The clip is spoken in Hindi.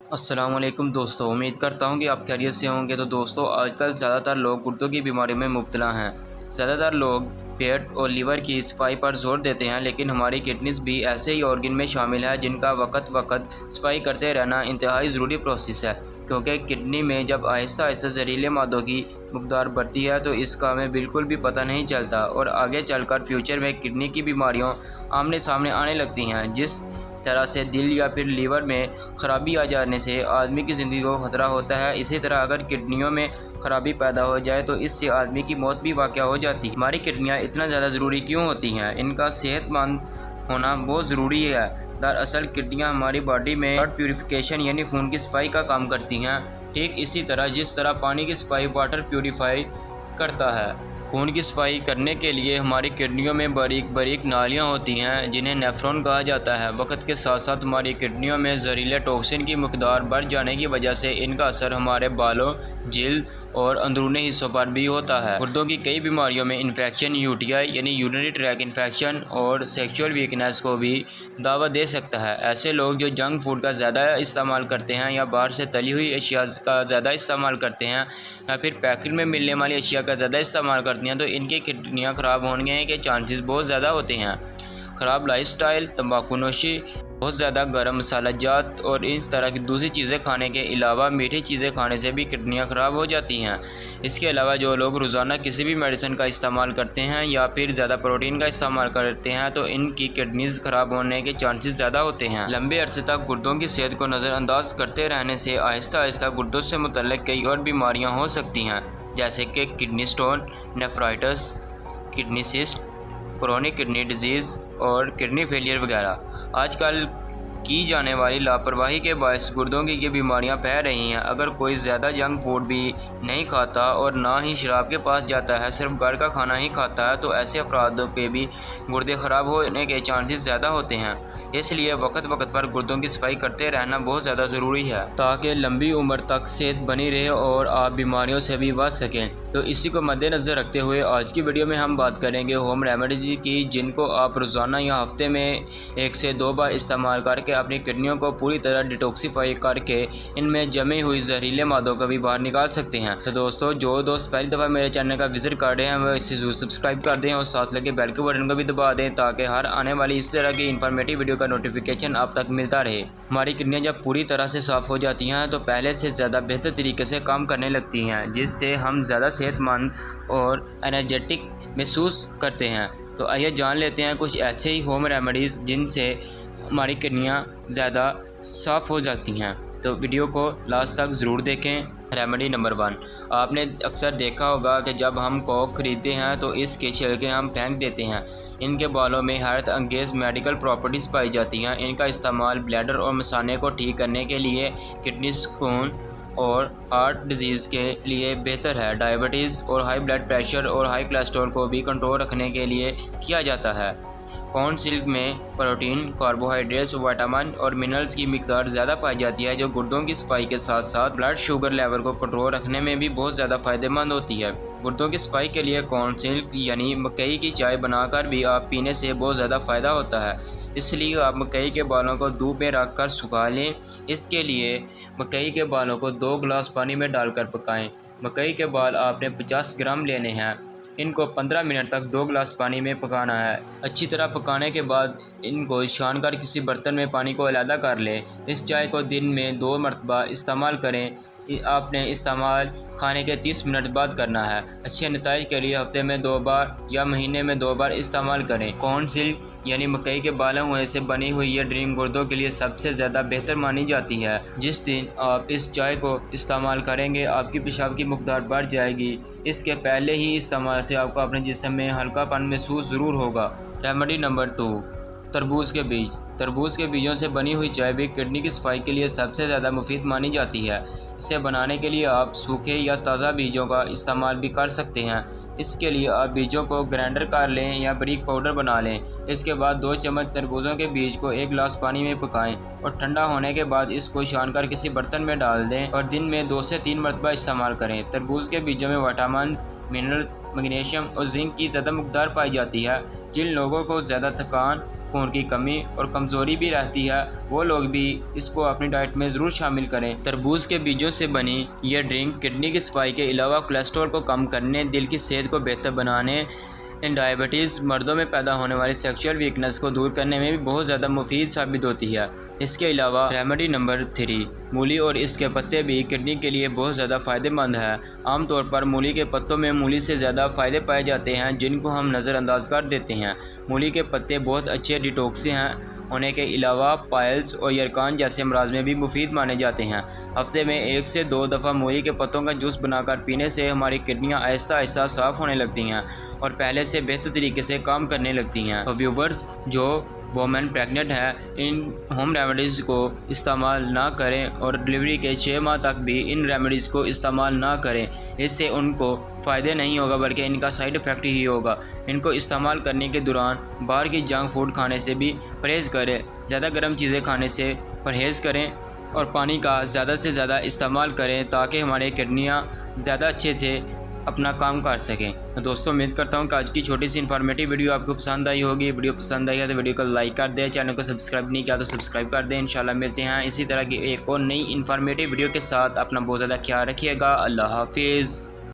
अस्सलाम वालेकुम दोस्तों, उम्मीद करता हूँ कि आप खैरियत से होंगे। तो दोस्तों, आजकल ज़्यादातर लोग गुर्दों की बीमारी में मुब्तला हैं। ज़्यादातर लोग पेट और लीवर की सफाई पर जोर देते हैं, लेकिन हमारी किडनीज भी ऐसे ही ऑर्गन में शामिल है जिनका वक्त वक्त सफाई करते रहना इंतहाई ज़रूरी प्रोसेस है। क्योंकि किडनी में जब आहिस्ता आहिस्ता जहरीले मादों की मकदार बढ़ती है तो इसका हमें बिल्कुल भी पता नहीं चलता और आगे चलकर फ्यूचर में किडनी की बीमारियों आमने सामने आने लगती हैं। जिस तरह से दिल या फिर लीवर में ख़राबी आ जाने से आदमी की ज़िंदगी को ख़तरा होता है, इसी तरह अगर किडनियों में ख़राबी पैदा हो जाए तो इससे आदमी की मौत भी वाक़या हो जाती है। हमारी किडनियाँ इतना ज़्यादा ज़रूरी क्यों होती हैं? इनका सेहतमंद होना बहुत ज़रूरी है। दरअसल किडनियाँ हमारी बॉडी में ब्लड प्यूरिफिकेशन यानी खून की सफाई का काम करती हैं। ठीक इसी तरह जिस तरह पानी की सफाई वाटर प्यूरीफाई करता है, खून की सफाई करने के लिए हमारी किडनियों में बारीक बारीक नालियाँ होती हैं जिन्हें नेफ्रॉन कहा जाता है। वक्त के साथ साथ हमारी किडनियों में जहरीले टॉक्सिन की मकदार बढ़ जाने की वजह से इनका असर हमारे बालों, जिल्द और अंदरूनी हिस्सों पर भी होता है। गुर्दों की कई बीमारियों में इन्फेक्शन, यूटीआई यानी यूरिनरी ट्रैक इन्फेक्शन और सेक्सुअल वीकनेस को भी दावा दे सकता है। ऐसे लोग जो जंक फूड का ज़्यादा इस्तेमाल करते हैं या बाहर से तली हुई अशिया का ज़्यादा इस्तेमाल करते हैं या फिर पैकेट में मिलने वाली अशिया का ज़्यादा इस्तेमाल करते हैं तो इनकी किडनियाँ ख़राब होने के चांसेस बहुत ज़्यादा होते हैं। ख़राब लाइफस्टाइल, तंबाकू नोशी, बहुत ज़्यादा गर्म मसाला जात और इस तरह की दूसरी चीज़ें खाने के अलावा मीठी चीज़ें खाने से भी किडनियाँ ख़राब हो जाती हैं। इसके अलावा जो लोग रोज़ाना किसी भी मेडिसिन का इस्तेमाल करते हैं या फिर ज़्यादा प्रोटीन का इस्तेमाल करते हैं तो इनकी किडनीज़ ख़राब होने के चांसेस ज़्यादा होते हैं। लंबे अरसे तक गुर्दों की सेहत को नज़रअंदाज करते रहने से आहिस्ता आहिस्ता गुर्दों से मुतल्लिक़ कई और बीमारियाँ हो सकती हैं, जैसे कि kidney stone, nephritis, kidney cyst, chronic kidney disease और किडनी फेलियर वगैरह। आजकल की जाने वाली लापरवाही के बायस गुर्दों की ये बीमारियां फैल रही हैं। अगर कोई ज़्यादा जंक फूड भी नहीं खाता और ना ही शराब के पास जाता है, सिर्फ घर का खाना ही खाता है, तो ऐसे अफराद के भी गुर्दे ख़राब होने के चांसेस ज़्यादा होते हैं। इसलिए वक्त वक्त पर गुर्दों की सफाई करते रहना बहुत ज़्यादा ज़रूरी है ताकि लंबी उम्र तक सेहत बनी रहे और आप बीमारियों से भी बच सकें। तो इसी को मद्देनज़र रखते हुए आज की वीडियो में हम बात करेंगे होम रेमेडीज की, जिनको आप रोज़ाना या हफ्ते में 1 से 2 बार इस्तेमाल करके अपनी किडनियों को पूरी तरह डिटॉक्सीफाई करके इनमें जमे हुई जहरीले मादों को भी बाहर निकाल सकते हैं। तो दोस्तों, जो दोस्त पहली दफ़ा मेरे चैनल का विजिट कर रहे हैं वह इसे ज़रूर सब्सक्राइब कर दें और साथ लगे बेल के बटन को भी दबा दें ताकि हर आने वाली इस तरह की इन्फॉर्मेटिव वीडियो का नोटिफिकेशन आप तक मिलता रहे। हमारी किडनियाँ जब पूरी तरह से साफ़ हो जाती हैं तो पहले से ज़्यादा बेहतर तरीके से काम करने लगती हैं, जिससे हम ज़्यादा सेहतमंद और एनर्जेटिक महसूस करते हैं। तो आइए जान लेते हैं कुछ ऐसे ही होम रेमेडीज़ जिनसे हमारी किडनियाँ ज़्यादा साफ़ हो जाती हैं। तो वीडियो को लास्ट तक ज़रूर देखें। रेमेडी नंबर 1, आपने अक्सर देखा होगा कि जब हम कोक खरीदते हैं तो इसके छिलके हम फेंक देते हैं। इनके बालों में हैरत अंगेज़ मेडिकल प्रॉपर्टीज़ पाई जाती हैं। इनका इस्तेमाल ब्लैडर और मसाने को ठीक करने के लिए, किडनी स्टोन और हार्ट डिजीज़ के लिए बेहतर है। डायबिटीज़ और हाई ब्लड प्रेशर और हाई कोलेस्ट्रॉल को भी कंट्रोल रखने के लिए किया जाता है। कॉर्न सिल्क में प्रोटीन, कार्बोहाइड्रेट्स, विटामिन और मिनरल्स की मिकदार ज़्यादा पाई जाती है, जो गुर्दों की सफाई के साथ साथ ब्लड शुगर लेवल को कंट्रोल रखने में भी बहुत ज़्यादा फ़ायदेमंद होती है। गुर्दों की सफाई के लिए कॉर्न सिल्क यानी मकई की चाय बनाकर भी आप पीने से बहुत ज़्यादा फ़ायदा होता है। इसलिए आप मकई के बालों को धूप में रख कर सुखा लें। इसके लिए मकई के बालों को 2 गिलास पानी में डालकर पकाएं। मकई के बाल आपने 50 ग्राम लेने हैं। इनको 15 मिनट तक 2 गिलास पानी में पकाना है। अच्छी तरह पकाने के बाद इनको छान कर किसी बर्तन में पानी को अलहदा कर लें। इस चाय को दिन में 2 मरतबा इस्तेमाल करें। आपने इस्तेमाल खाने के 30 मिनट बाद करना है। अच्छे नताइज के लिए हफ्ते में 2 बार या महीने में 2 बार इस्तेमाल करें। कॉर्न सिल्क यानी मकई के बालों से बनी हुई यह ड्रिंक गुर्दों के लिए सबसे ज़्यादा बेहतर मानी जाती है। जिस दिन आप इस चाय को इस्तेमाल करेंगे आपकी पेशाब की मकदार बढ़ जाएगी। इसके पहले ही इस्तेमाल से आपको अपने जिस्म में हल्कापन महसूस ज़रूर होगा। रेमेडी नंबर 2, तरबूज के बीज। तरबूज के बीजों से बनी हुई चाय भी किडनी की सफाई के लिए सबसे ज़्यादा मुफीद मानी जाती है। इसे बनाने के लिए आप सूखे या ताज़ा बीजों का इस्तेमाल भी कर सकते हैं। इसके लिए आप बीजों को ग्राइंडर कर लें या बारीक पाउडर बना लें। इसके बाद 2 चम्मच तरबूजों के बीज को 1 गिलास पानी में पकाएं और ठंडा होने के बाद इसको छानकर किसी बर्तन में डाल दें और दिन में 2 से 3 मरतबा इस्तेमाल करें। तरबूज के बीजों में विटामिन, मिनरल्स, मैग्नीशियम और जिंक की ज़्यादा मकदार पाई जाती है। जिन लोगों को ज़्यादा थकान खून की कमी और कमज़ोरी भी रहती है, वो लोग भी इसको अपनी डाइट में ज़रूर शामिल करें। तरबूज के बीजों से बनी यह ड्रिंक किडनी की सफाई के अलावा कोलेस्ट्रॉल को कम करने, दिल की सेहत को बेहतर बनाने, डायबिटीज़, मर्दों में पैदा होने वाली सेक्सुअल वीकनेस को दूर करने में भी बहुत ज़्यादा मुफीद साबित होती है। इसके अलावा रेमेडी नंबर 3, मूली और इसके पत्ते भी किडनी के लिए बहुत ज़्यादा फ़ायदेमंद है। आमतौर पर मूली के पत्तों में मूली से ज़्यादा फ़ायदे पाए जाते हैं, जिनको हम नज़रअंदाज कर देते हैं। मूली के पत्ते बहुत अच्छे डिटॉक्सी हैं होने के अलावा पाइल्स और यरकान जैसे अमराज में भी मुफीद माने जाते हैं। हफ्ते में 1 से 2 दफ़ा मूली के पत्तों का जूस बनाकर पीने से हमारी किडनियां आहिस्ता आहिस्ता साफ़ होने लगती हैं और पहले से बेहतर तरीके से काम करने लगती हैं। तो व्यूवर्स, जो वोमेन प्रेग्नेंट है, इन होम रेमेडीज़ को इस्तेमाल ना करें और डिलीवरी के 6 माह तक भी इन रेमेडीज़ को इस्तेमाल ना करें। इससे उनको फ़ायदे नहीं होगा बल्कि इनका साइड इफ़ेक्ट ही होगा। इनको इस्तेमाल करने के दौरान बाहर की जंक फूड खाने से भी परहेज़ करें, ज़्यादा गर्म चीज़ें खाने से परहेज़ करें और पानी का ज़्यादा से ज़्यादा इस्तेमाल करें ताकि हमारे किडनियाँ ज़्यादा अच्छे से अपना काम कर सकें। तो दोस्तों, उम्मीद करता हूँ कि आज की छोटी सी इन्फॉर्मेटिव वीडियो आपको पसंद आई होगी। वीडियो पसंद आई है तो वीडियो को लाइक कर दें, चैनल को सब्सक्राइब नहीं किया तो सब्सक्राइब कर दें। इंशाल्लाह मिलते हैं इसी तरह की एक और नई इन्फॉर्मेटिव वीडियो के साथ। अपना बहुत ज़्यादा ख्याल रखिएगा। अल्लाह हाफिज़।